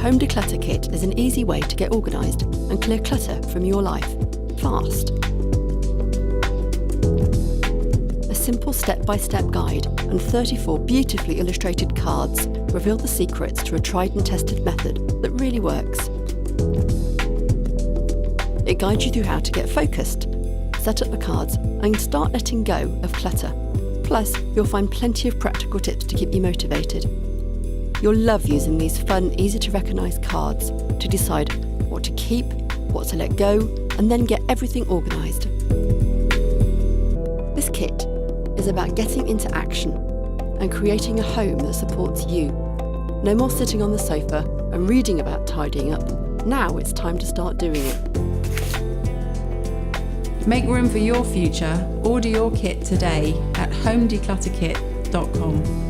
Home Declutter Kit is an easy way to get organised and clear clutter from your life, fast. A simple step-by-step guide and 34 beautifully illustrated cards reveal the secrets to a tried and tested method that really works. It guides you through how to get focused, set up the cards and start letting go of clutter. Plus, you'll find plenty of practical tips to keep you motivated. You'll love using these fun, easy to recognise cards to decide what to keep, what to let go, and then get everything organised. This kit is about getting into action and creating a home that supports you. No more sitting on the sofa and reading about tidying up. Now it's time to start doing it. Make room for your future. Order your kit today at homedeclutterkit.com.